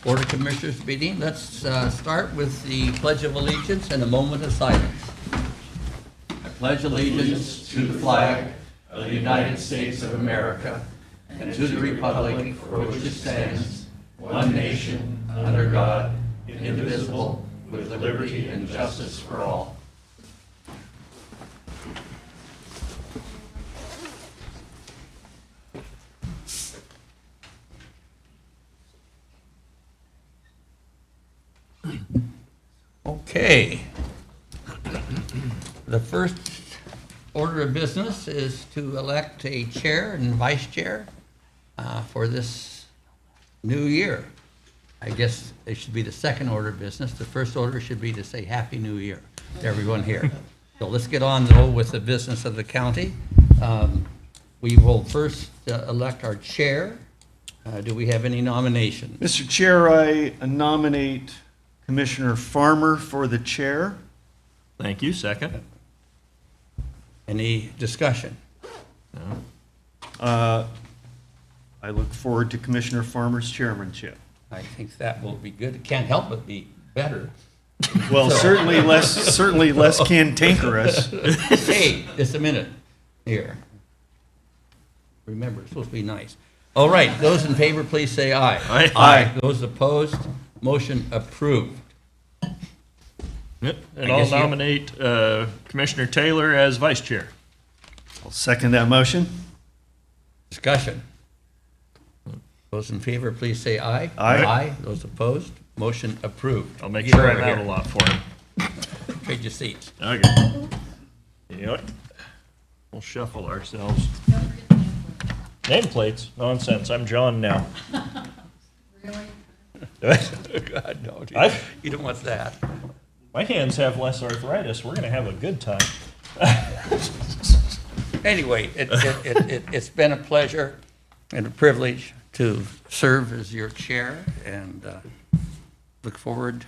Board of Commissioners meeting. Let's start with the Pledge of Allegiance and a moment of silence. I pledge allegiance to the flag of the United States of America and to the republic for which it stands, one nation, under God, indivisible, with liberty and justice for all. Okay. The first order of business is to elect a chair and vice chair for this new year. I guess it should be the second order of business. The first order should be to say Happy New Year to everyone here. So let's get on, though, with the business of the county. We will first elect our chair. Do we have any nominations? Mr. Chair, I nominate Commissioner Farmer for the chair. Thank you. Second. Any discussion? No. I look forward to Commissioner Farmer's chairmanship. I think that will be good. It can't help but be better. Well, certainly less cantankerous. Hey, just a minute here. Remember, it's supposed to be nice. All right, those in favor, please say aye. Aye. Aye. Those opposed, motion approved. Yep. And I I'll guess you- nominate Commissioner Taylor as vice chair. I'll second that motion. Discussion. Those in favor, please say aye. Aye. Aye. Those opposed, motion approved. I'll make Get sure over I'm out here. a lot for him. Trade your seats. Okay. Yep. We'll shuffle ourselves. Nameplates. Nonsense. I'm John now. God, no, dude. I- You don't want that. My hands have less arthritis. We're going to have a good time. Anyway, it's been a pleasure and a privilege to serve as your chair, and look forward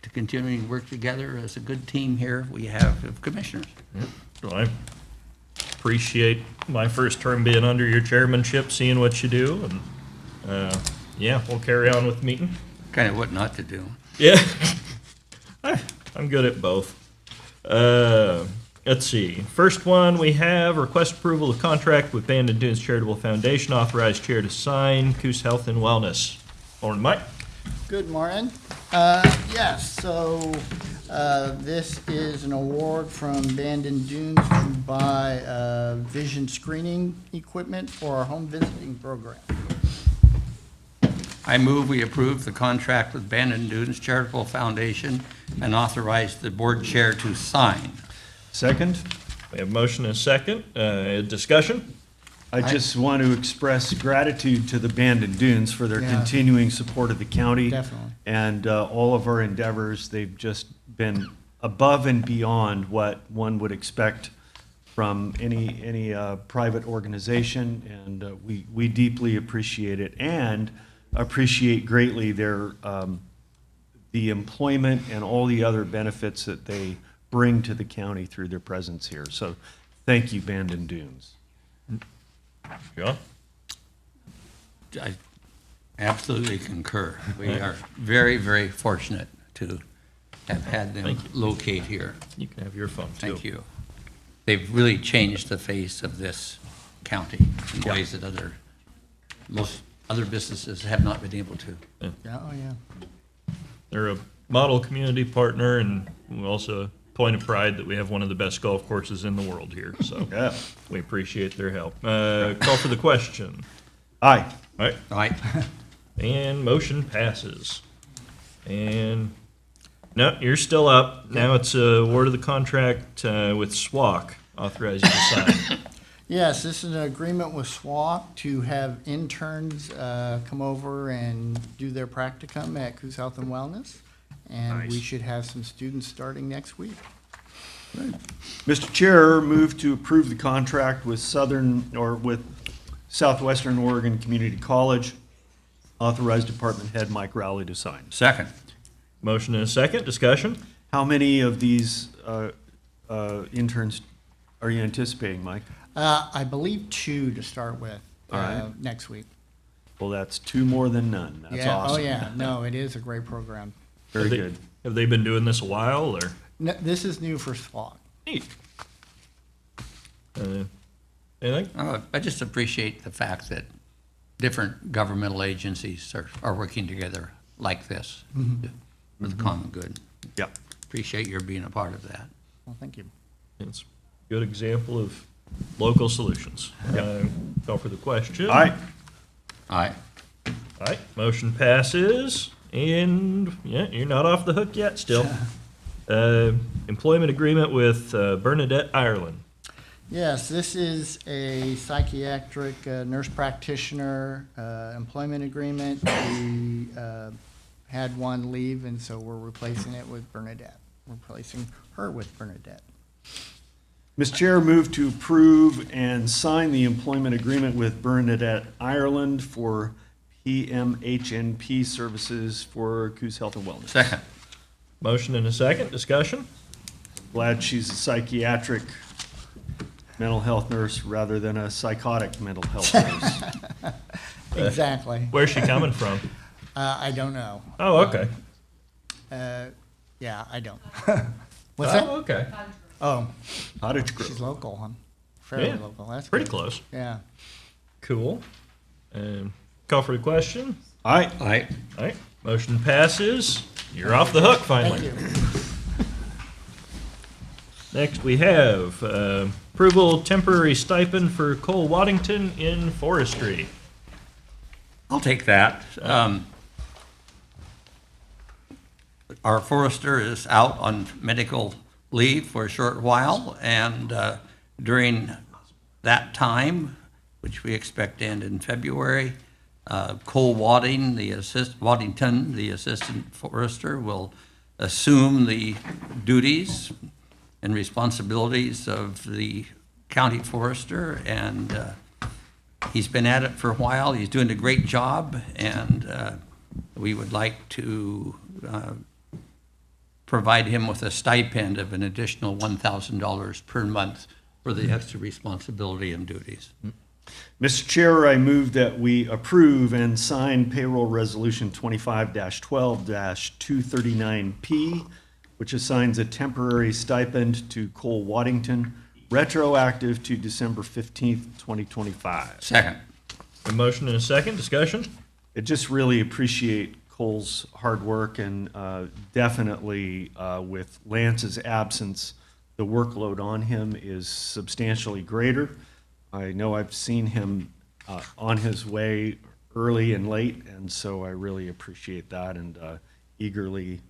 to continuing to work together as a good team here we have of commissioners. Well, I appreciate my first term being under your chairmanship, seeing what you do, and yeah, we'll carry on with the meeting. Kind of what not to do. Yeah, I'm good at both. Let's see. First one, we have request approval of contract with Bandon Dunes Charitable Foundation, authorized chair to sign, Coos Health and Wellness. Morning, Mike. Good morning. Yes, so this is an award from Bandon Dunes to buy vision screening equipment for our home visiting program. I move we approve the contract with Bandon Dunes Charitable Foundation and authorize the board chair to sign. Second, We have motion and a second. Discussion? I just want to express gratitude to the Bandon Dunes for their Yeah. continuing support of the county. Definitely. And all of our endeavors. They've just been above and beyond what one would expect from any private organization, and we deeply appreciate it, and appreciate greatly their the employment and all the other benefits that they bring to the county through their presence here. So thank you, Bandon Dunes. John? I absolutely concur. We are very, very fortunate to have had them Thank you. locate here. You can have your phone, too. Thank you. They've really changed the face of this county in Yeah. ways that most other businesses have not been able to. Yeah, oh, yeah. They're a model community partner, and also a point of pride that we have one of the best golf courses in the world here, so Yeah. we appreciate their help. Call for the question. Aye. All right, All right, and motion passes. And, no, you're still up. Now it's award of the contract with SWAC, authorized you to sign. Yes, this is an agreement with SWAC to have interns come over and do their practicum at Coos Health and Wellness. And we Nice. should have some students starting next week. Mr. Chair, move to approve the contract with Southwestern Oregon Community College. Authorized Department Head Mike Rowley to sign. second. Motion and a second, discussion? How many of these interns are you anticipating, Mike? I believe 2 to start with All right. next week. Well, that's two more than none. That's Yeah, awesome. Oh, yeah, no, it is a great program. Very Have they- good. Have they been doing this a while, or? No, this is new for SWAC. Neat. Anything? I just appreciate the fact that different governmental agencies are working together like this for the common good. Yep. Appreciate your being a part of that. Well, thank you. It's a good example of local solutions. Call for the question. Aye. Aye. All right, motion passes, and, yeah, you're not off the hook yet, still. Employment agreement with Bernadette, Ireland. Yes, this is a psychiatric nurse practitioner employment agreement. We had one leave, and so we're replacing it with Bernadette, replacing her with Bernadette. Mr. Chair, move to approve and sign the employment agreement with Bernadette, Ireland for PMHNP services for Coos Health and Wellness. Second. Motion and a second, discussion? Glad she's a psychiatric mental health nurse rather than a psychotic mental health nurse. Exactly. Where's she coming from? I don't know. Oh, okay. Yeah, I don't. What's that? Oh, okay. Oh, Cottage she's Grove. local, huh? Fairly Yeah, local. That's pretty good. close. Yeah. Cool. Call for the question. Aye. Aye. All right, motion passes. You're off the hook finally. Thank you. Next, we have approval temporary stipend for Cole Waddington in forestry. I'll take that. Our forester is out on medical leave for a short while, and during that which we expect to end in February, Cole Waddington, the assistant forester, will assume the duties and responsibilities of the county forester, and he's been at it for a while. He's doing a great job, and we would like to provide him with a stipend of an additional $1,000 per month for the extra responsibility and duties. Mr. Chair, I move that we approve and sign payroll resolution 25-12-239P, which assigns a temporary stipend to Cole Waddington, retroactive to December 15th, 2025. Second. A motion and a second, discussion? I just really appreciate Cole's hard work, and definitely with Lance's absence, the workload on him is substantially greater. I know I've seen him on his way early and late, and so I really appreciate that and eagerly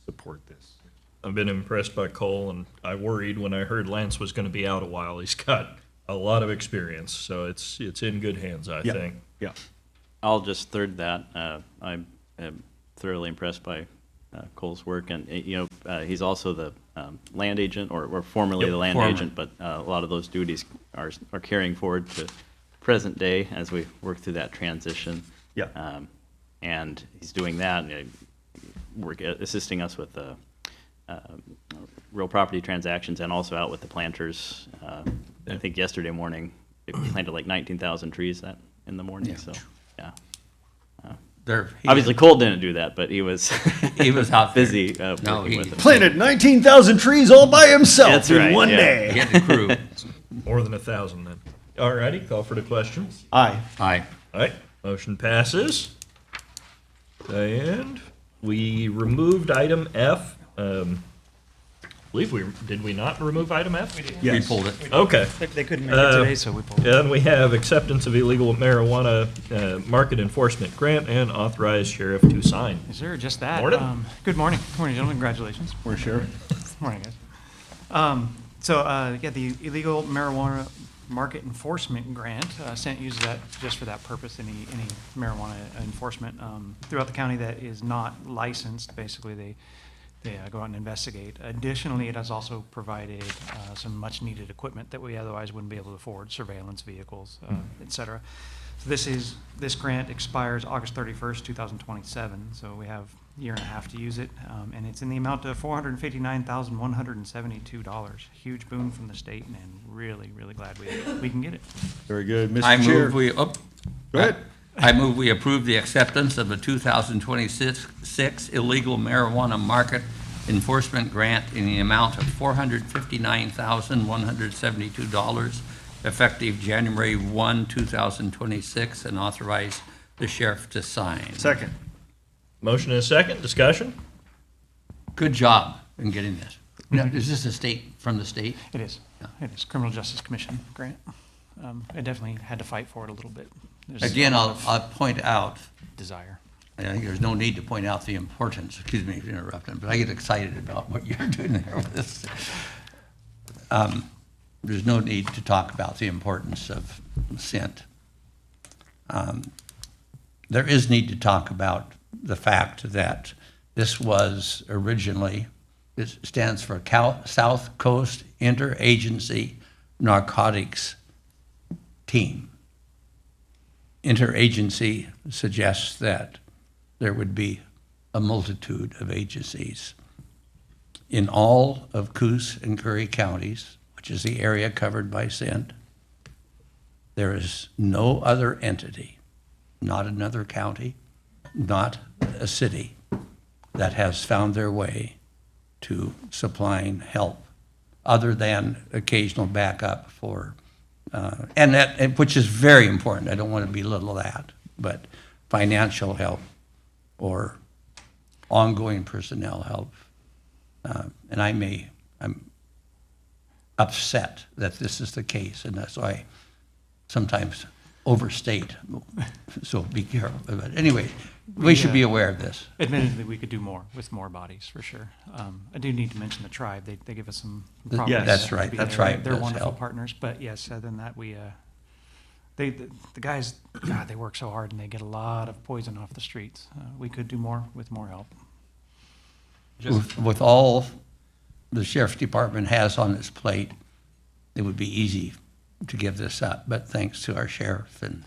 support this. I've been impressed by Cole, and I worried when I heard Lance was going to be out a while. He's got a lot of experience, so it's in good hands, I Yeah. think. Yeah. I'll just third that. I'm thoroughly impressed by Cole's work, and he's also the land agent, or formerly Yep, the land former. agent. But a lot of those duties are carrying forward to present day as we work through that transition. Yeah. And he's doing that, assisting us with real property transactions, and also out with the planters. I think yesterday morning they planted like 19,000 trees in the morning. Yeah. So yeah. Obviously, Cole didn't do that, but he was He was out there. busy No, working he- with them. Planted 19,000 trees all by himself That's in right, one yeah. day. He had the crew. More than 1,000 then. All righty, call for the question. Aye. Aye. All right, motion passes. And we removed item F. Did we not remove item F? We did. We Yes. pulled it. Okay. They couldn't make it today, so we pulled it. And we have acceptance of illegal marijuana market enforcement grant and authorized sheriff to sign. Yes, sir, just that. Morning. Good morning. Good morning, gentlemen. Congratulations. We're sure. Good morning, guys. The illegal marijuana market enforcement grant, Senate uses that just for that purpose, any marijuana enforcement throughout the county that is not licensed. Basically, they go out and investigate. Additionally, it has also provided some much-needed equipment that we otherwise wouldn't be able to afford, surveillance vehicles, et cetera. So this grant expires August 31st, 2027, so we have a year and a half to use it, and it's in the amount of $459,172. Huge boon from the state, and really, really glad we can get it. Very good. I Mr. Chair. move we, Go ahead. I move we approve the acceptance of the 2026 illegal marijuana market enforcement grant in the amount of $459,172 effective January 1, 2026, and authorize the sheriff to sign. Second. Motion and a second, discussion? Good job in getting this. Now, is this a state, from the state? It is. It is Criminal Justice Commission grant. I definitely had to fight for it a little bit. There's Again, a lot I'll of point out, desire. I think there's no need to point out the importance, excuse me for interrupting, but I get excited about what you're doing there with this. There's no need to talk about the importance of scent. There is need to talk about the fact that this was originally, it stands for South Coast Interagency Narcotics Team. Interagency suggests that there would be a multitude of agencies. In all of Coos and Curry counties, which is the area covered by scent, there is no other entity, not another county, not a city, that has found their way to supplying help, other than occasional backup for, which is very important. I don't want to belittle that, but financial help or ongoing personnel help. And I'm upset that this is the case, and that's why I sometimes overstate. So be careful. But anyway, we should be aware of this. Admittedly, we could do more with more bodies, for sure. I do need to mention the tribe. They give us some Yes. properties. That's to right. be That's there. right. They're Does wonderful help. partners, but yes, other than that, the guys, God, they work so hard and they get a lot of poison off the streets. We could do more with more help. With all the sheriff's department has on its plate, it would be easy to give this up. But thanks to our sheriff and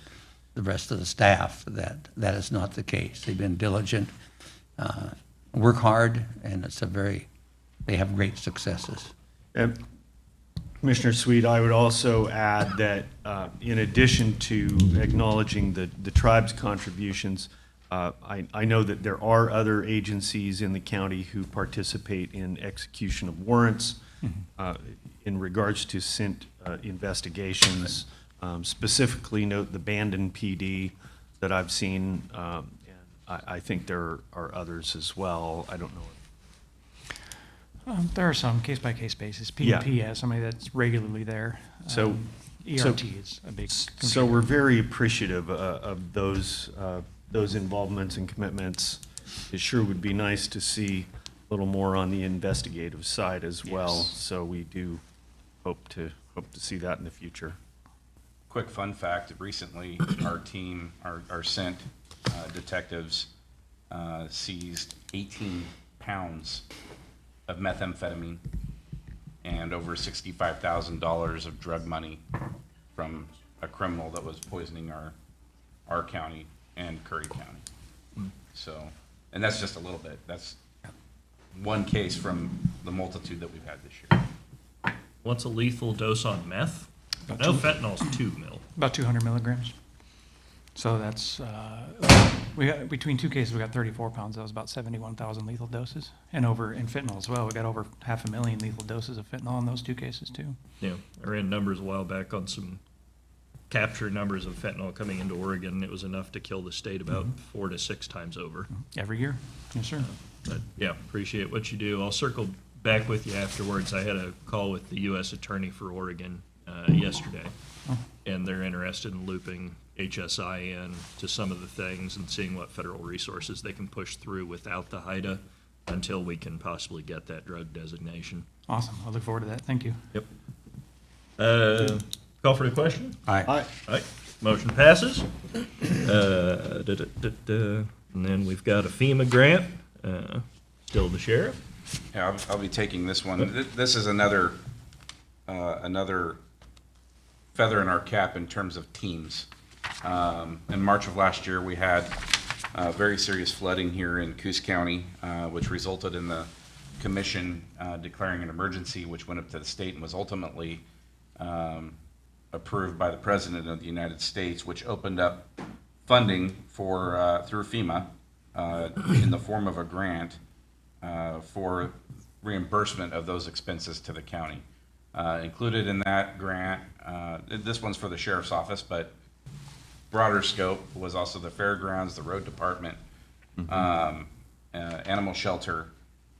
the rest of the staff, that is not the case. They've been diligent, work hard, and they have great successes. And Commissioner Sweet, I would also add that in addition to acknowledging the tribe's contributions, I know that there are other agencies in the county who participate in execution of warrants in regards to scent investigations. Specifically note the Bandon PD that I've seen, and I think there are others as well. I don't know. There are some case-by-case basis. Yeah. PNP has somebody that's regularly there. So- ERT is a big So contributor. we're very appreciative of those involvements and commitments. It sure would be nice to see a little more on the investigative side as well. Yes. So we do hope to see that in the future. Quick fun fact, recently, our team, our scent detectives seized 18 pounds of methamphetamine and over $65,000 of drug money from a criminal that was poisoning our county and Curry County. So, and that's just a little bit. That's one case from the multitude that we've had this year. What's a lethal dose on meth? No, fentanyl's 2 mil. About 200 milligrams. So that's, we got, between two cases, we got 34 pounds. That was about 71,000 lethal doses. And in fentanyl as well, we got over 500,000 lethal doses of fentanyl in those two cases too. Yeah, I ran numbers a while back on some capture numbers of fentanyl coming into Oregon. It was enough to kill the state about 4 to 6 times over. Every year. Yes, sir. But yeah, appreciate what you do. I'll circle back with you afterwards. I had a call with the U.S. Attorney for Oregon yesterday, and they're interested in looping HSI in to some of the things and seeing what federal resources they can push through without the HIDA until we can possibly get that drug designation. Awesome. I look forward to that. Thank you. Yep. Call for the question? Aye. Aye. All right, motion passes. And then we've got a FEMA grant, still the sheriff. Yeah, I'll be taking this one. This is another feather in our cap in terms of teams. In March of last year, we had very serious flooding here in Coos County, which resulted in the commission declaring an emergency, which went up to the state and was ultimately approved by the President of the United States, which opened up funding for, through FEMA, in the form of a grant, for reimbursement of those expenses to the county. Included in that grant, this one's for the sheriff's office, but broader scope was also the fairgrounds, the road department, animal shelter,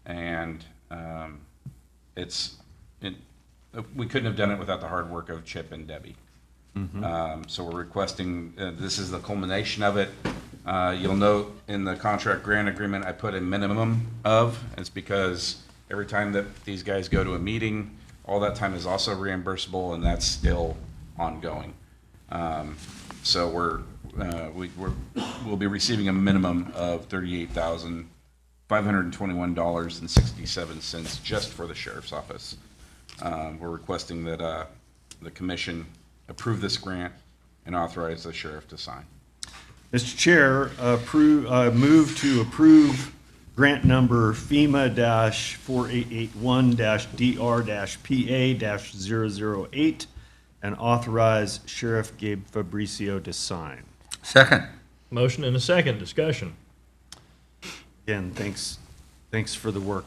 and we couldn't have done it without the hard work of Chip and Debbie. So we're requesting, this is the culmination of it. You'll note in the contract grant agreement, I put a minimum of. It's because every time that these guys go to a meeting, all that time is also reimbursable, and that's still ongoing. So we'll be receiving a minimum of $38,521.67 just for the sheriff's office. We're requesting that the commission approve this grant and authorize the sheriff to sign. Mr. Chair, move to approve grant number FEMA-4881-DR-PA-008 and authorize Sheriff Gabe Fabricio to sign. Second. Motion and a second. Discussion. Again, thanks for the work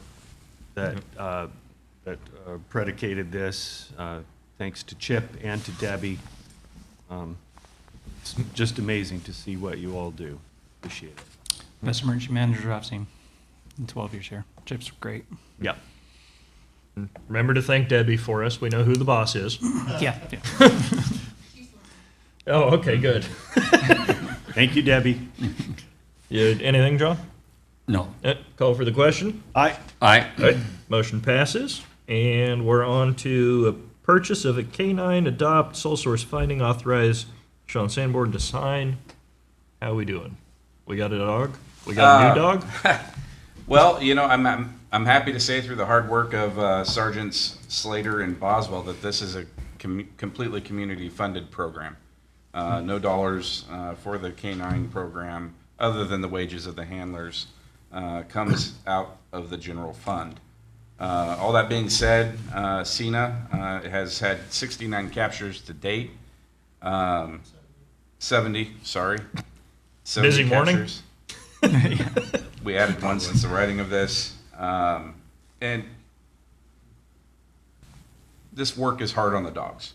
that predicated this. Thanks to Chip and to Debbie. It's just amazing to see what you all do. Appreciate it. Best emergency manager I've seen in 12 years here. Chip's great. Yep. Remember to thank Debbie for us. We know who the boss is. Yeah. Oh, okay, good. Thank you, Debbie. Anything, John? No. Call for the question. Aye. Aye. All right, motion passes, and we're on to a purchase of a canine adopt sole source finding. Authorize Sean Sanborn to sign. How we doing? We got a dog? We got a new dog? Well, I'm happy to say through the hard work of Sergeants Slater and Boswell that this is a completely community-funded program. No dollars for the canine program, other than the wages of the handlers, comes out of the general fund. All that being said, Cena has had 69 captures to date. 70, sorry. 70 Busy morning? captures. We added one since the writing of this. And this work is hard on the dogs.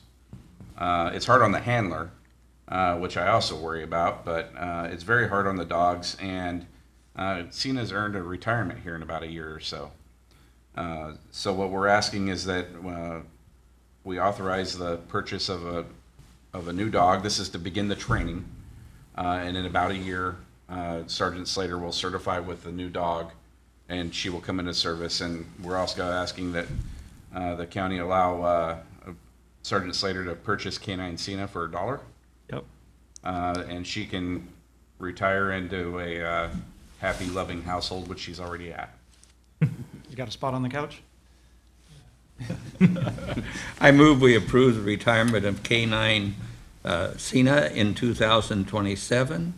It's hard on the handler, which I also worry about, but it's very hard on the dogs. And Cena's earned a retirement here in about a year or so. So what we're asking is that we authorize the purchase of a new dog. This is to begin the training, and in about a year, Sergeant Slater will certify with the new dog, and she will come into service. And we're also asking that the county allow Sergeant Slater to purchase canine Cena for $1. Yep. And she can retire into a happy, loving household, which she's already at. You got a spot on the couch? I move we approve the retirement of K-9 Cena in 2027,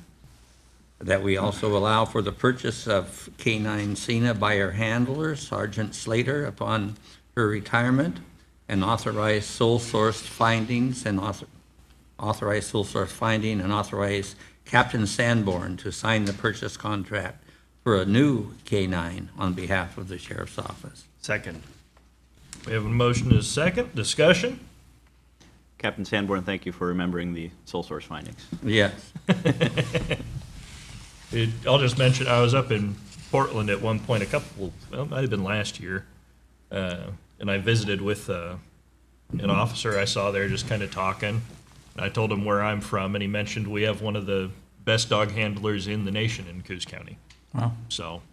that we also allow for the purchase of K-9 Cena by her handler, Sergeant Slater, upon her retirement, and authorize sole source findings and authorize Captain Sanborn to sign the purchase contract for a new K-9 on behalf of the Sheriff's Office. Second. We have a motion and a second. Discussion? Captain Sanborn, thank you for remembering the sole source findings. Yes. I'll just mention, I was up in Portland at one point, it might have been last year, and I visited with an officer I saw there just kind of talking. I told him where I'm from, and he mentioned we have one of the best dog handlers in the nation in Coos County. Wow. So,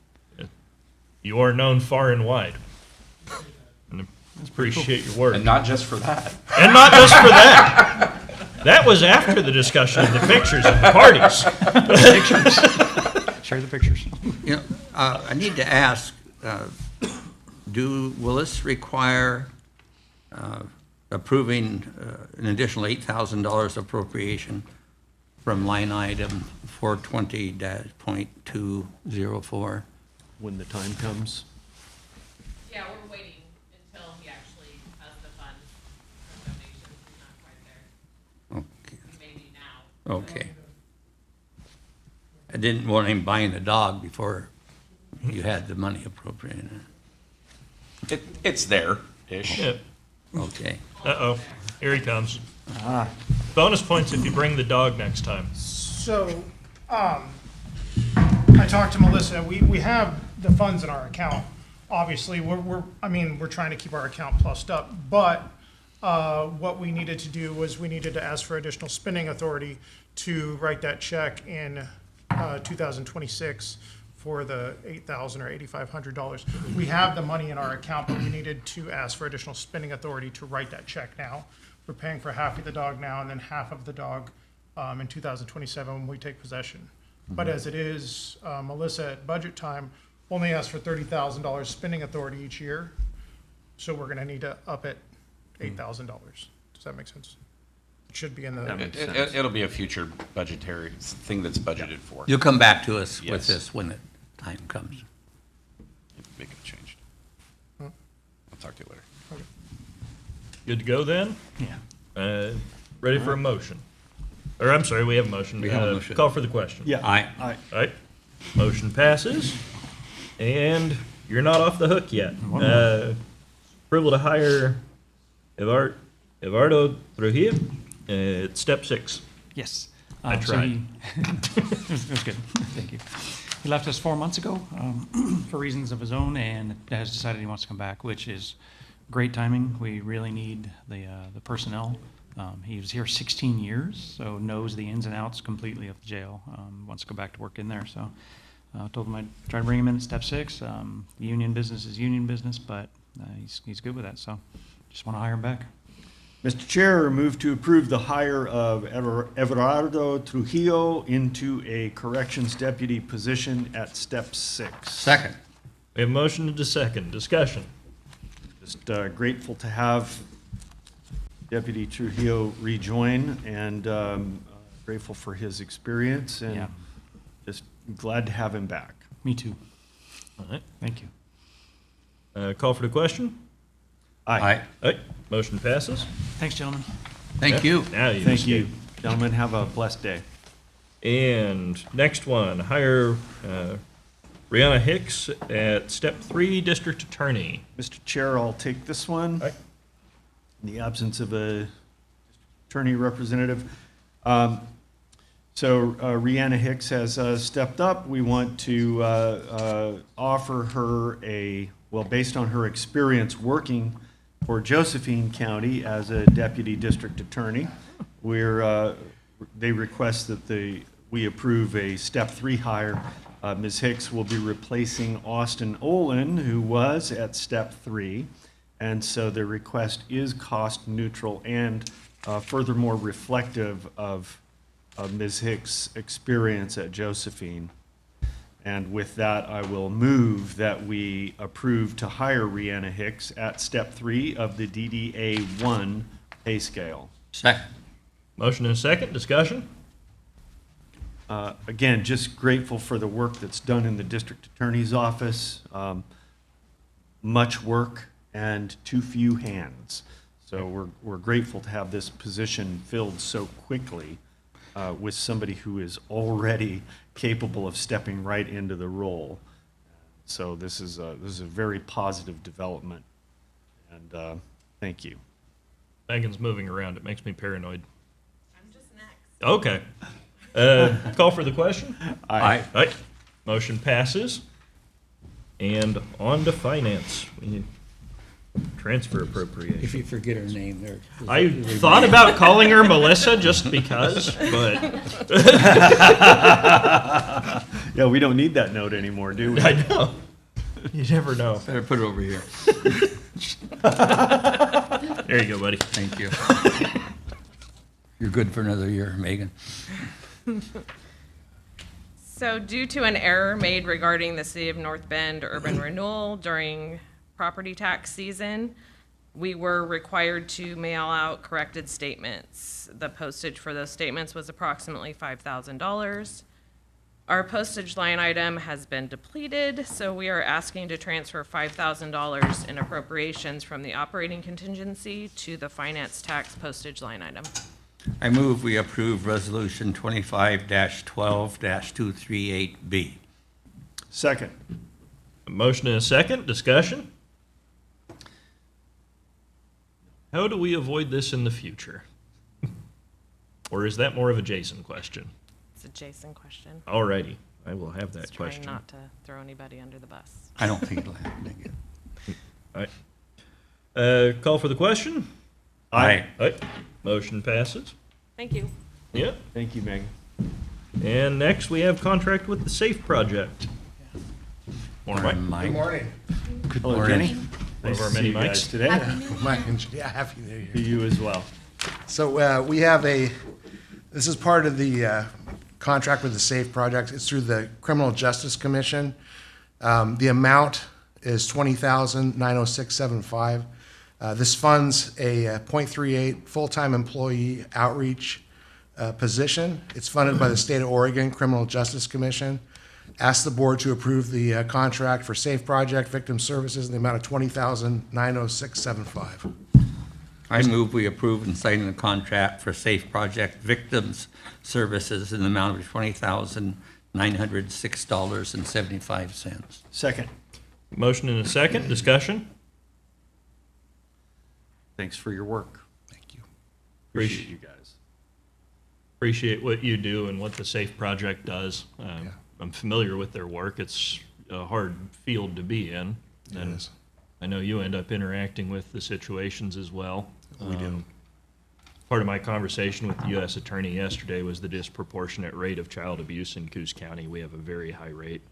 you are known far and wide. And I appreciate your work. And not just for that. And not just for that. That was after the discussion of the pictures and the parties. Share the pictures. You know, I need to ask, will this require approving an additional $8,000 appropriation from line item 420-.204? When the time comes. Yeah, we're waiting until he actually has the funds for donations. He's not quite there. Okay. Maybe now. Okay. I didn't want him buying the dog before you had the money appropriated. It's there-ish. Yep. Okay. Uh-oh, here he comes. Bonus points if you bring the dog next time. So, I talked to Melissa, we have the funds in our account. Obviously, we're trying to keep our account plussed up, but, what we needed to do was we needed to ask for additional spending authority to write that check in, 2026 for the $8,000 or $8,500. We have the money in our account, but we needed to ask for additional spending authority to write that check now. We're paying for half of the dog now and then half of the dog in 2027 when we take possession. But as it is, Melissa at budget time only asked for $30,000 spending authority each year. So we're gonna need to up it $8,000. Does that make sense? It should be in the, It'll be a future budgetary thing that's budgeted for. You'll come back to us with Yes. this when the time comes. Make it changed. I'll talk to you later. Good to go then? Yeah. Ready for a motion? Or, I'm sorry, we have a motion. We have a motion. Call for the question. Yeah. Aye. Aye. All right, motion passes, and you're not off the hook yet. Approval to hire Eduardo Trujillo at step 6. Yes. I So tried. it was good. Thank you. He left us 4 months ago for reasons of his own and has decided he wants to come back, which is great timing. We really need the personnel. He was here 16 years, so knows the ins and outs completely of the jail. Wants to go back to work in there, so told him I'd try to bring him in at step 6. Union business is union business, but he's good with that, so just want to hire him back. Mr. Chair, move to approve the hire of Everardo Trujillo into a corrections deputy position at step 6. Second. We have a motion and a second. Discussion. Just grateful to have Deputy Trujillo rejoin, and grateful for his experience, and Yeah. just glad to have him back. Me too. All right. Thank you. Call for the question. Aye. All right, motion passes. Thanks, gentlemen. Thank you. Now you Thank just you. get- Gentlemen, have a blessed day. And next one, hire Brianna Hicks at step 3, district attorney. Mr. Chair, I'll take this one. Aye. In the absence of a attorney representative. So Rihanna Hicks has stepped up. We want to offer her based on her experience working for Josephine County as a deputy district attorney, they request that we approve a step 3 hire. Ms. Hicks will be replacing Austin Olin, who was at step 3. And so the request is cost neutral and furthermore reflective of Ms. Hicks' experience at Josephine. And with that, I will move that we approve to hire Rihanna Hicks at step 3 of the DDA 1 pay scale. Second. Motion and a second. Discussion. Again, just grateful for the work that's done in the district attorney's office. Much work and too few hands. So we're grateful to have this position filled so quickly with somebody who is already capable of stepping right into the role. So this is a very positive development, and thank you. Megan's moving around. It makes me paranoid. I'm just next. Okay. Call for the question. Aye. All right. Motion passes. And on to finance. We need transfer If appropriation. you forget her name there. I thought about calling her Melissa just because, but Yeah, we don't need that note anymore, do we? I know. You never know. Better put it over here. There you go, buddy. Thank you. You're good for another year, Megan. So due to an error made regarding the City of North Bend urban renewal during property tax season, we were required to mail out corrected statements. The postage for those statements was approximately $5,000. Our postage line item has been depleted, so we are asking to transfer $5,000 in appropriations from the operating contingency to the finance tax postage line item. I move we approve Resolution 25-12-238B. Second. A motion and a second, discussion? How do we avoid this in the future? Or is that more of a Jason question? It's a Jason question. Alrighty, I will have Just that trying question. not to throw anybody under the bus. I don't think it'll happen again. Alright. Call for the question? Aye. Aye. Motion passes. Thank you. Yep. Thank you, Megan. And next, we have contract with the SAFE project. Morning, Mike. Good morning. Hello, Jenny. One of our Nice to see many you guys mics. today. Yeah, Happy New To Year. you as well. So we have this is part of the contract with the SAFE project. It's through the Criminal Justice Commission. The amount is $20,906.75. This funds a .38 full-time employee outreach position. It's funded by the State of Oregon Criminal Justice Commission. Ask the board to approve the contract for SAFE Project Victim Services in the amount of $20,906.75. I move we approve and sign the contract for Safe Project Victims Services in the amount of $20,906.75. Second. Motion and a second, discussion? Thanks for your work. Thank you. Appreciate you guys. Appreciate what you do and what the SAFE project does. Yeah. I'm familiar with their work. It's a hard field to be in. It And is. I know you end up interacting with the situations as well. We do. Part of my conversation with the U.S. Attorney yesterday was the disproportionate rate of child abuse in Coos County. We have a very high rate.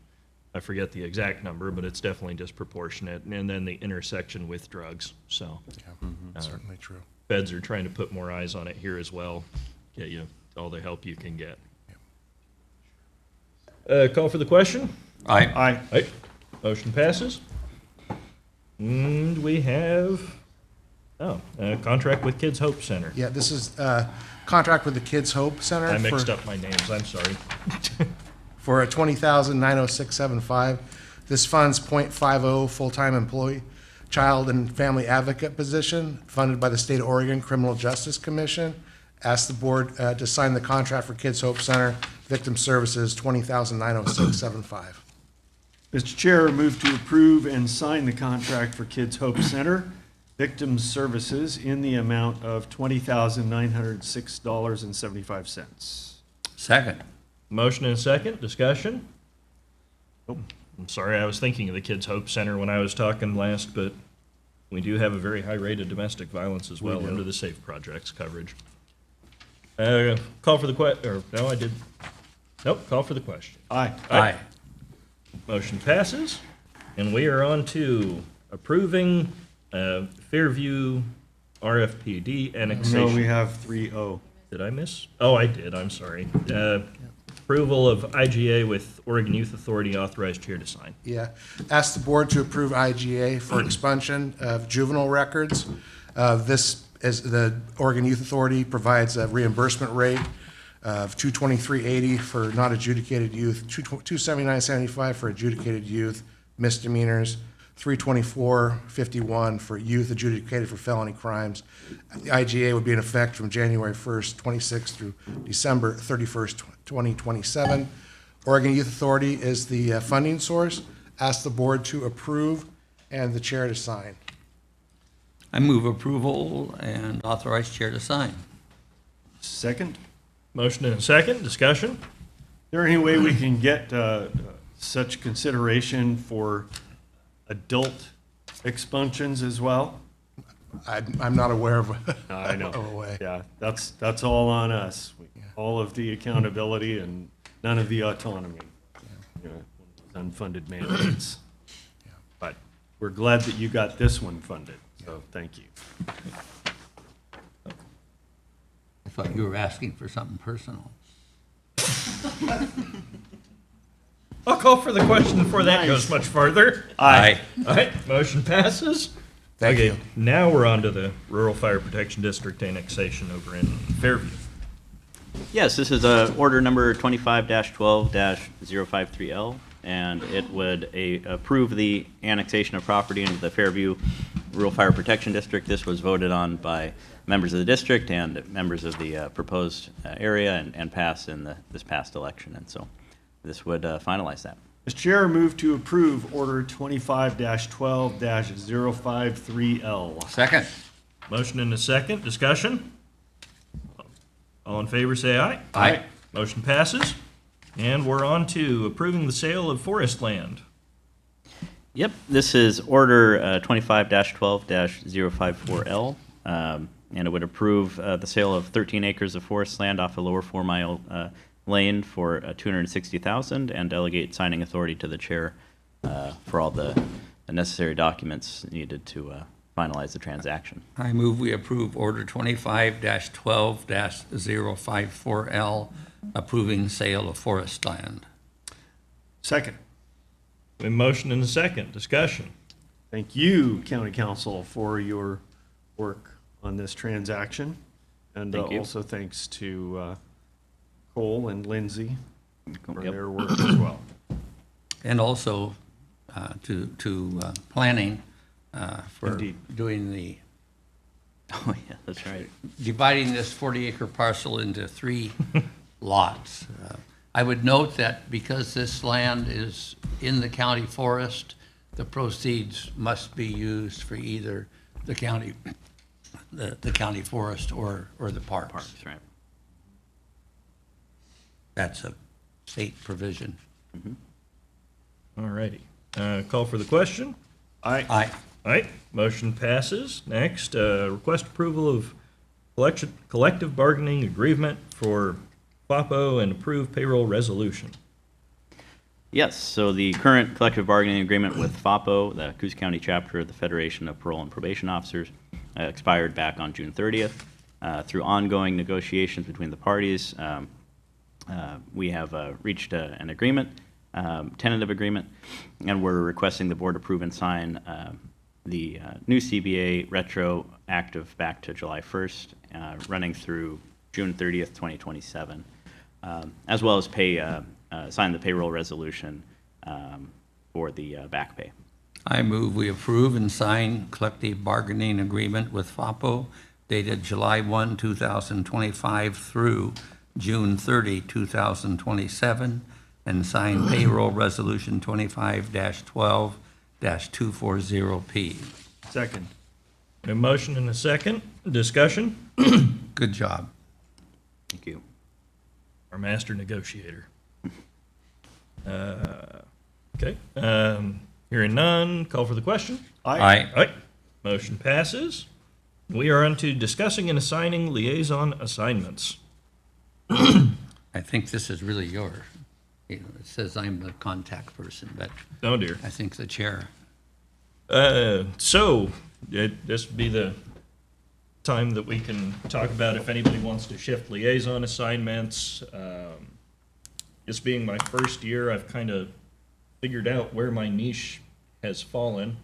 I forget the exact number, but it's definitely disproportionate. And then the intersection with drugs. So Yeah, certainly true. feds are trying to put more eyes on it here as well, get you all the help you can get. Call for the question? Aye. Aye. Aye. Motion passes. And we have, contract with Kids Hope Center. Yeah, this is contract with the Kids Hope Center. I mixed for- up my names, I'm sorry. For a $20,906.75. This funds .50 full-time employee, child and family advocate position, funded by the State of Oregon Criminal Justice Commission. Ask the board to sign the contract for Kids Hope Center Victim Services, $20,906.75. Mr. Chair, I move to approve and sign the contract for Kids Hope Center Victim Services in the amount of $20,906.75. Second. Motion and a second, discussion? Oh, I'm sorry, I was thinking of the Kids Hope Center when I was talking last, but we do have a very high rate of domestic violence as well do. under the SAFE Project's coverage. Call for the call for the question. Aye. Aye. Motion passes, and we are on to approving Fairview RFPD No, annexation. we have 3-0. Did I miss? Oh, I did, I'm sorry. Approval of IGA with Oregon Youth Authority, authorized chair to sign. Yeah. Ask the board to approve IGA for expunsion of juvenile records. This is, the Oregon Youth Authority provides a reimbursement rate of $223.80 for not adjudicated youth, $279.75 for adjudicated youth misdemeanors, $324.51 for youth adjudicated for felony crimes. The IGA would be in effect from January 1st, 26 through December 31st, 2027. Oregon Youth Authority is the funding source. Ask the board to approve and the chair to sign. I move approval and authorize chair to sign. Second. Motion and a second, discussion? Is there any way we can get such consideration for adult expunctions as well? I'm not aware of I know. of a way. Yeah, that's all on us. All of the accountability and none of the autonomy. You know, unfunded mandates. But we're glad that you got this one funded, so thank you. I thought you were asking for something personal. I'll call for the question before that goes much farther. Aye. All right, motion passes. Thank Okay, you. now we're on to the Rural Fire Protection District annexation over in Fairview. Yes, this is order number 25-12-053L, and it would approve the annexation of property into the Fairview Rural Fire Protection District. This was voted on by members of the district and members of the proposed area and passed in this past election. And so this would finalize that. Mr. Chair, move to approve Order 25-12-053L. Second. Motion and a second. Discussion? All in favor, say aye. Aye. Motion passes. And we're on to approving the sale of forest land. Yep, this is Order 25-12-054L, and it would approve the sale of 13 acres of forest land off a Lower 4 Mile Lane for $260,000 and delegate signing authority to the chair for all the necessary documents needed to finalize the transaction. I move we approve Order 25-12-054L, approving sale of forest land. Second. We have a motion and a second. Discussion? Thank you, County Council, for your work on this transaction. And Thank you. also thanks to Cole and Lindsay for Yep. their work as well. And also to planning for Indeed. doing the, Oh, yeah, that's right. dividing this 40-acre parcel into 3 lots. I would note that because this land is in the county forest, the proceeds must be used for either the county forest or the parks. Parks, right. That's a state provision. All righty. Call for the question. Aye. Aye. All right, motion passes. Next, request approval of collective bargaining agreement for FAPO and approved payroll resolution. Yes, so the current collective bargaining agreement with FAPO, the Coos County chapter of the Federation of Parole and Probation Officers, expired back on June 30th. Through ongoing negotiations between the parties, we have reached an agreement, tentative agreement, and we're requesting the board approve and sign the new CBA retroactive back to July 1st, running through June 30th, 2027, as well as sign the payroll resolution for the back pay. I move we approve and sign collective bargaining agreement with FAPO dated July 1, 2025 through June 30, 2027, and sign payroll resolution 25-12-240P. Second. A motion and a second. Discussion? Good job. Thank you. Our master negotiator. Okay. Hearing none, call for the question. Aye. All right. Motion passes. We are on to discussing and assigning liaison assignments. I think this is really yours. You know, it says I'm the contact person, but Oh, dear. I think the chair. So, this would be the time that we can talk about if anybody wants to shift liaison assignments. This being my first year, I've kind of figured out where my niche has fallen,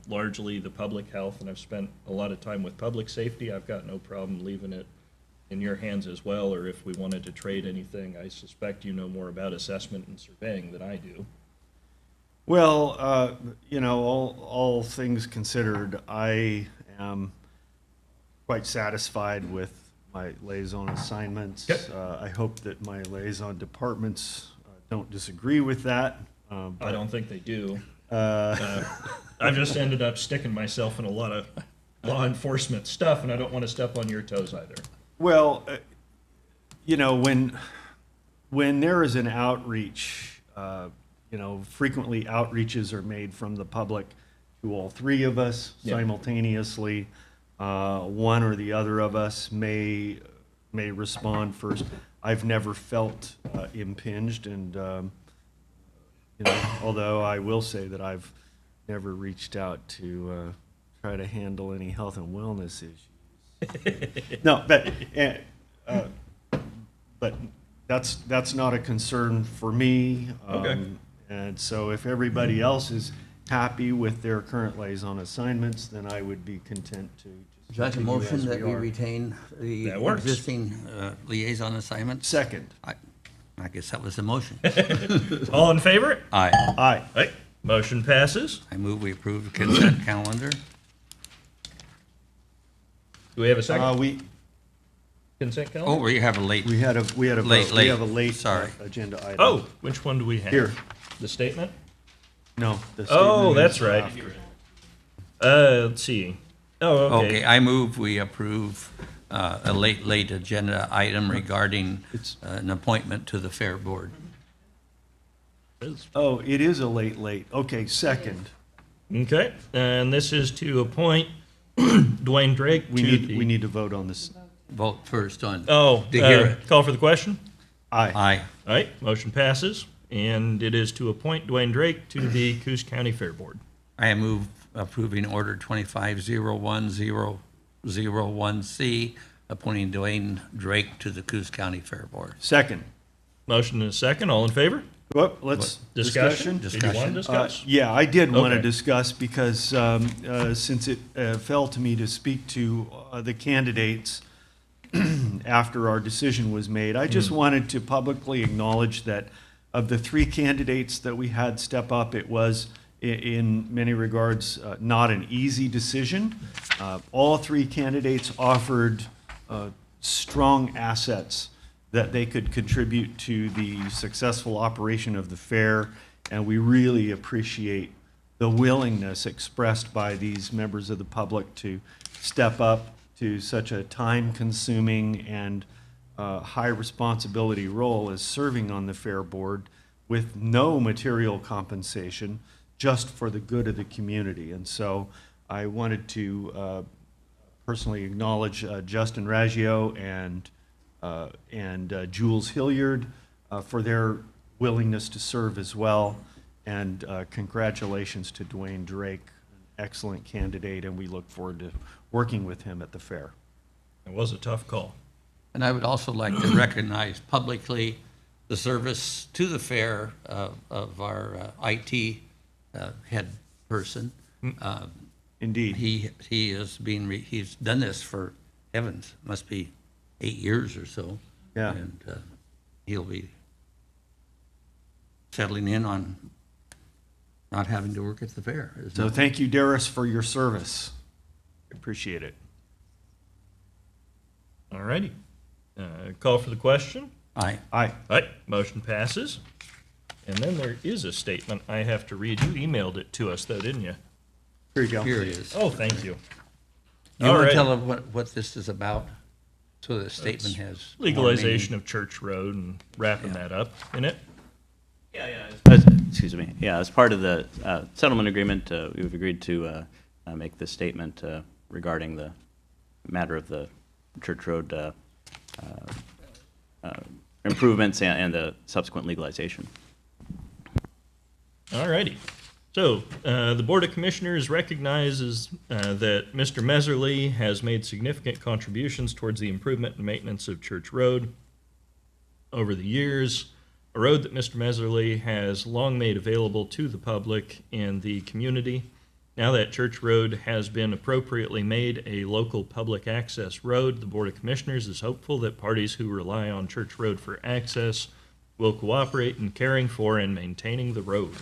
largely the public health, and I've spent a lot of time with public safety. I've got no problem leaving it in your hands as well, or if we wanted to trade anything, I suspect you know more about assessment and surveying than I do. Well, all things considered, I am quite satisfied with my liaison assignments. Yep. I hope that my liaison departments don't disagree with that. I don't think they do. I've just ended up sticking myself in a lot of law enforcement stuff, and I don't want to step on your toes either. Well, when there is an outreach, frequently outreaches are made from the public to all 3 of us Yeah. simultaneously. One or the other of us may respond first. I've never felt impinged, and although I will say that I've never reached out to try to handle any health and wellness issues. No, but that's not a concern for me. Okay. And so if everybody else is happy with their current liaison assignments, then I would be content to Is that a continue motion as that we are. retain the That works. existing liaison assignments? Second. I guess that was the motion. All in favor? Aye. Aye. Right. Motion passes. I move we approve the consent calendar. Do we have a second? We, Consent calendar? Oh, we have a late, we had a vote. Late, We have a late. late Sorry. agenda item. Oh, which one do we have? Here. The statement? No. the Oh, statement that's is right. after. Let's see. Oh, okay, okay. I move we approve a late agenda item regarding It's- an appointment to the Fair Board. Oh, it is a late. Okay, second. Okay, and this is to appoint Dwayne Drake We to need, the. we need to vote on this. Vote first on. Oh, To hear it. call for the question? Aye. Aye. All right, motion passes, and it is to appoint Dwayne Drake to the Coos County Fair Board. I move approving Order 2501-001C, appointing Dwayne Drake to the Coos County Fair Board. Second. Motion and a second, all in favor? Well, let's, Discussion? discussion? Did you want to Discussion. discuss? Yeah, I did want to Okay. discuss because since it fell to me to speak to the candidates after our decision was made, I just wanted to publicly acknowledge that of the three candidates that we had step up, it was in many regards not an easy decision. All three candidates offered strong assets that they could contribute to the successful operation of the fair, and we really appreciate the willingness expressed by these members of the public to step up to such a time-consuming and high-responsibility role as serving on the fair board with no material compensation, just for the good of the community. And so I wanted to personally acknowledge Justin Raggio and Jules Hilliard for their willingness to serve as well. And congratulations to Dwayne Drake, an excellent candidate, and we look forward to working with him at the fair. It was a tough call. And I would also like to recognize publicly the service to the fair of our IT head person. Indeed. He is being, he's done this for, heavens, must be 8 years or so. Yeah. And he'll be settling in on not having to work at the fair. So thank you, Darius, for your service. Appreciate it. All righty. Call for the question? Aye. Aye. All right, motion passes. And then there is a statement I have to read. You emailed it to us, though, didn't you? Here you go. Here it is. Oh, thank you. You all want right. to tell them what this is about? So the statement has. more Legalization meaning. of Church Road and wrapping that up in it. Excuse me. Yeah, as part of the settlement agreement, we've agreed to make this statement regarding the matter of the Church Road improvements and the subsequent legalization. All righty. So, the Board of Commissioners recognizes that Mr. Meserly has made significant contributions towards the improvement and maintenance of Church Road over the years, a road that Mr. Meserly has long made available to the public and the community. Now that Church Road has been appropriately made a local public access road, the Board of Commissioners is hopeful that parties who rely on Church Road for access will cooperate in caring for and maintaining the road.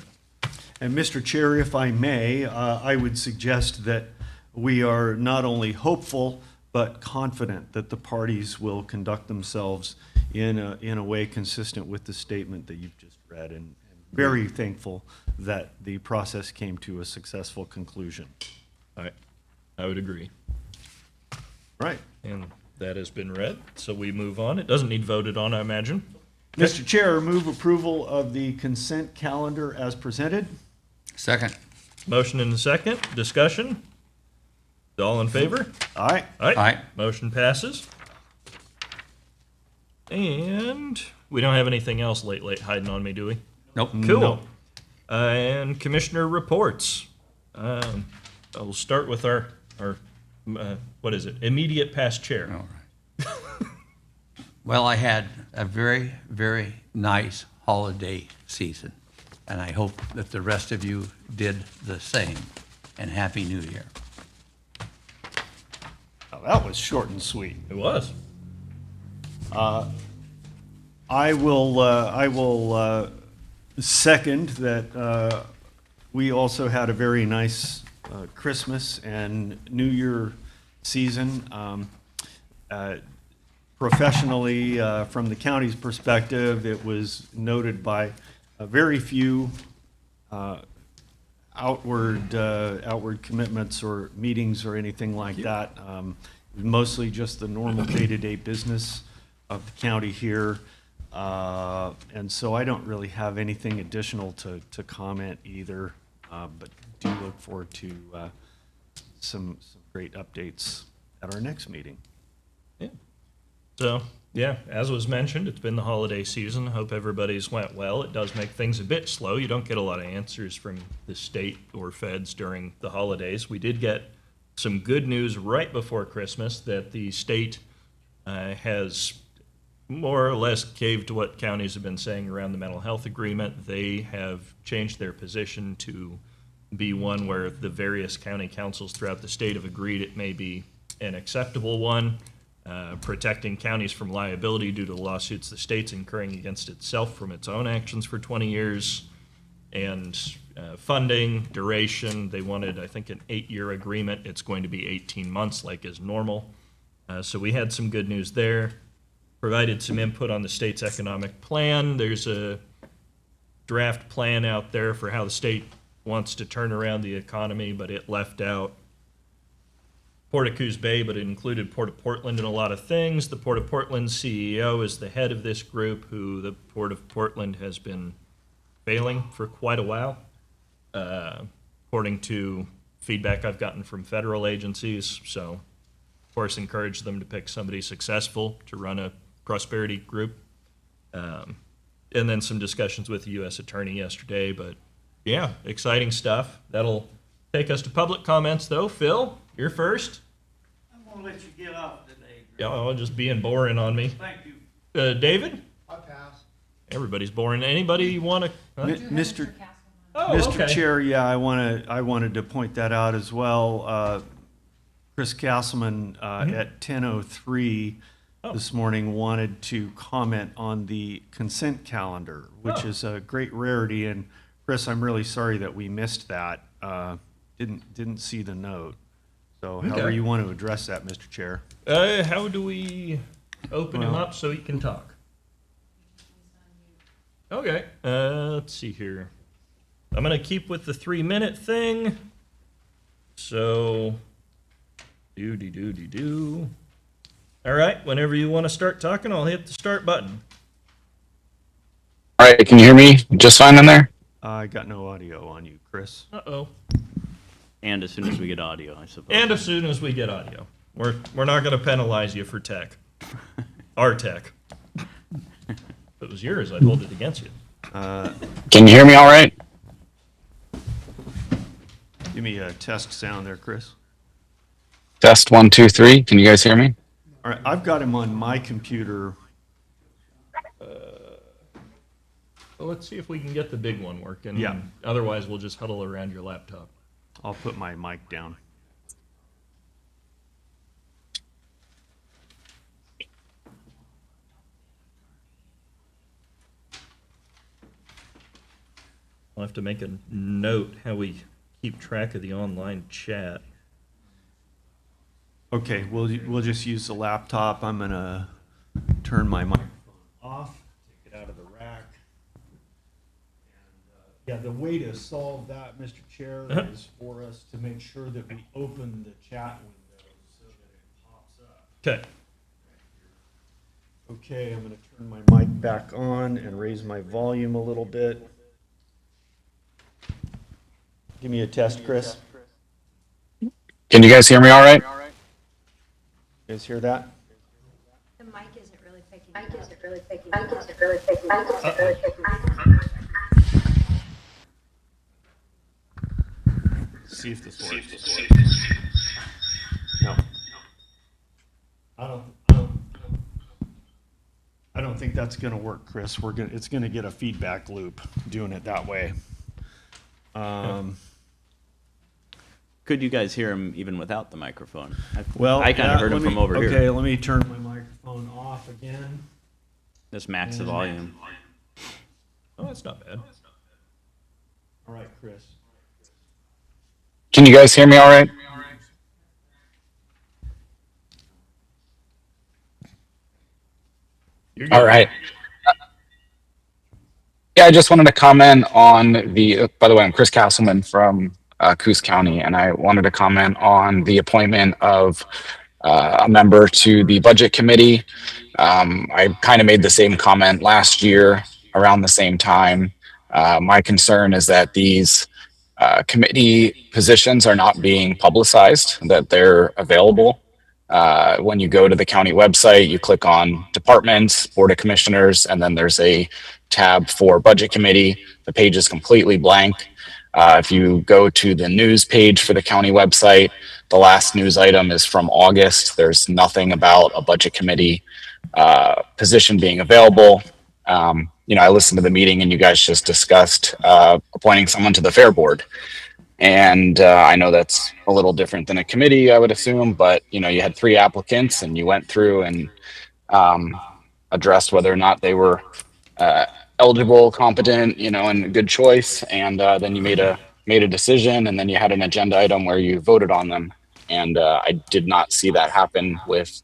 And Mr. Chair, if I may, I would suggest that we are not only hopeful, but confident that the parties will conduct themselves in a way consistent with the statement that you've just read, and very thankful that the process came to a successful conclusion. I would agree. Right. And that has been read, so we move on. It doesn't need voted on, I imagine. Mr. Chair, move approval of the consent calendar as presented. Second. Motion and a second. Discussion? All in favor? Aye. Aye. Motion passes. And we don't have anything else late hiding on me, do we? Nope. Cool. No. And Commissioner reports. I'll start with our what is it? Immediate past chair. All right. Well, I had a very, very nice holiday season, and I hope that the rest of you did the same. And Happy New Year. Oh, that was short and sweet. It was. I will second that we also had a very nice Christmas and New Year season. Professionally, from the county's perspective, it was noted by very few outward commitments or meetings or anything like that. Mostly just the normal day-to-day business of the county here. And so I don't really have anything additional to comment either, but do look forward to some great updates at our next meeting. Yeah. So, yeah, as was mentioned, it's been the holiday season. Hope everybody's went well. It does make things a bit slow. You don't get a lot of answers from the state or feds during the holidays. We did get some good news right before Christmas that the state has more or less caved to what counties have been saying around the mental health agreement. They have changed their position to be one where the various county councils throughout the state have agreed it may be an acceptable one. Protecting counties from liability due to lawsuits the state's incurring against itself from its own actions for 20 years, and funding, duration. They wanted, I think, an 8-year agreement. It's going to be 18 months like is normal. So we had some good news there. Provided some input on the state's economic plan. There's a draft plan out there for how the state wants to turn around the economy, but it left out Port of Coos Bay, but it included Port of Portland and a lot of things. The Port of Portland CEO is the head of this group, who the Port of Portland has been failing for quite a while, according to feedback I've gotten from federal agencies. So, of course, encourage them to pick somebody successful to run a prosperity group. And then some discussions with the U.S. Attorney yesterday. But, yeah, exciting stuff. That'll take us to public comments, though. Phil, you're first. I'm gonna let you get off today. Yeah, I'll just being boring on me. Thank you. David? I pass. Everybody's boring. Anybody want to? Mr. Oh, Mr. okay. Chair, yeah, I wanted to point that out as well. Chris Castleman at 10:03 this morning wanted to comment on the consent calendar, which is a great rarity. And Chris, I'm really sorry that we missed that. Didn't see the note. So however Okay. you want to address that, Mr. Chair. How do we open him Well- up so he can talk? Okay. Let's see here. I'm gonna keep with the 3-minute thing. So, do. All right. Whenever you want to start talking, I'll hit the start button. All right, can you hear me just fine in there? I got no audio on you, Chris. Uh-oh. And as soon as we get audio, I suppose. And as soon as we get audio, we're not gonna penalize you for tech. Our tech. If it was yours, I'd hold it against you. Can you hear me all right? Give me a test sound there, Chris. Test 1, 2, 3. Can you guys hear me? All right, I've got him on my computer. Well, let's see if we can get the big one working. Yeah. Otherwise, we'll just huddle around your laptop. I'll put my mic down. I'll have to make a note how we keep track of the online chat. Okay, we'll just use the laptop. I'm gonna turn my microphone off, take it out of the rack. And, yeah, the way to solve that, Mr. Chair, is for us to make sure that we open the chat window so that it pops up. Okay. Okay, I'm gonna turn my mic back on and raise my volume a little bit. Give me a test, Chris. Can you guys hear me all right? You guys hear that? The mic isn't really picking See if this works. No. I don't think that's gonna work, Chris. It's gonna get a feedback loop doing it that way. Could you guys hear him even without the microphone? Well, I kind of heard him from over here. Okay, let me turn my microphone off again. Just max the volume. Oh, that's not bad. All right, Chris. Can you guys hear me all right? You're All good. right. Yeah, I just wanted to comment on by the way, I'm Chris Castleman from Coos County, and I wanted to comment on the appointment of a member to the Budget Committee. I kind of made the same comment last year around the same time. My concern is that these committee positions are not being publicized, that they're available. When you go to the county website, you click on departments, board of commissioners, and then there's a tab for budget committee. The page is completely blank. If you go to the news page for the county website, the last news item is from August. There's nothing about a budget committee position being available. I listened to the meeting and you guys just discussed appointing someone to the fair board. And I know that's a little different than a committee, I would assume, but you had 3 applicants and you went through and addressed whether or not they were eligible, competent, and a good choice. And then you made a decision, and then you had an agenda item where you voted on them. And I did not see that happen with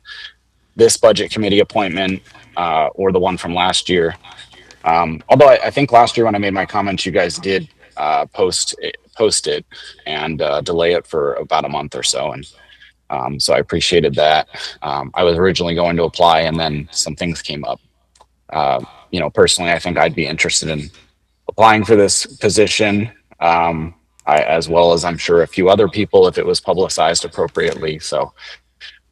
this budget committee appointment or the one from last year. Although I think last year when I made my comments, you guys did post it and delay it for about a month or so. And so I appreciated that. I was originally going to apply and then some things came up. Personally, I think I'd be interested in applying for this position, as well as I'm sure a few other people if it was publicized appropriately. So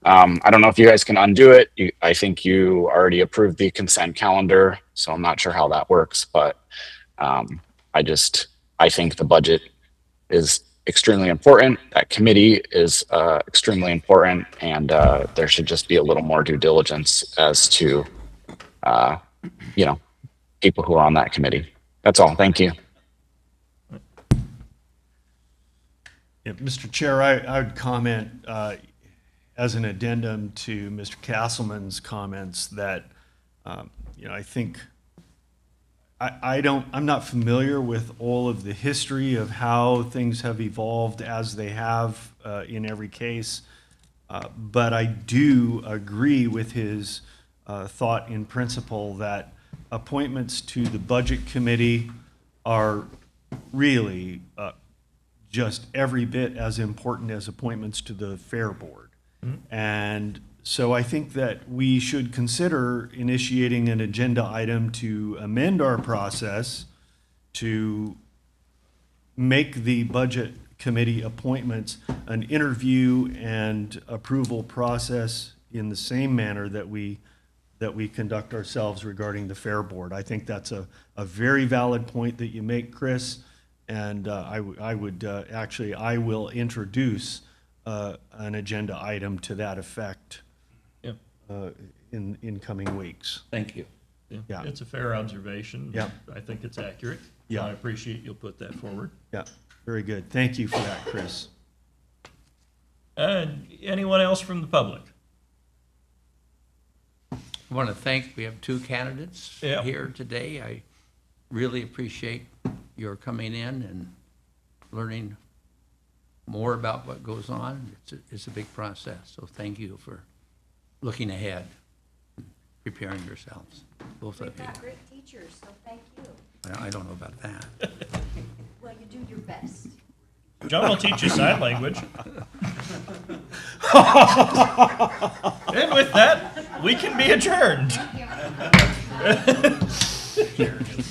I don't know if you guys can undo it. I think you already approved the consent calendar, so I'm not sure how that works, but I think the budget is extremely important. That committee is extremely important, and there should just be a little more due diligence as to, people who are on that committee. That's all. Thank you. Yeah, Mr. Chair, I would comment as an addendum to Mr. Castleman's comments that, I think I'm not familiar with all of the history of how things have evolved as they have in every case, but I do agree with his thought in principle that appointments to the Budget Committee are really just every bit as important as appointments to the Fair Board. And so I think that we should consider initiating an agenda item to amend our process to make the Budget Committee appointments an interview and approval process in the same manner that we conduct ourselves regarding the Fair Board. I think that's a very valid point that you make, Chris, and I will introduce an agenda item to that effect Yep. in coming weeks. Thank you. Yeah. It's a fair observation. Yep. I think it's accurate. Yeah. I appreciate you'll put that forward. Yeah, very good. Thank you for that, Chris. Anyone else from the public? I want to thank, we have 2 candidates Yeah. here today. I really appreciate your coming in and learning more about what goes on. It's a big process, so thank you for looking ahead, and preparing yourselves, both of We've you. got great teachers, so thank you. I don't know about that. Well, you do your best. John will teach you sign language. And with that, we can be adjourned. Thank you.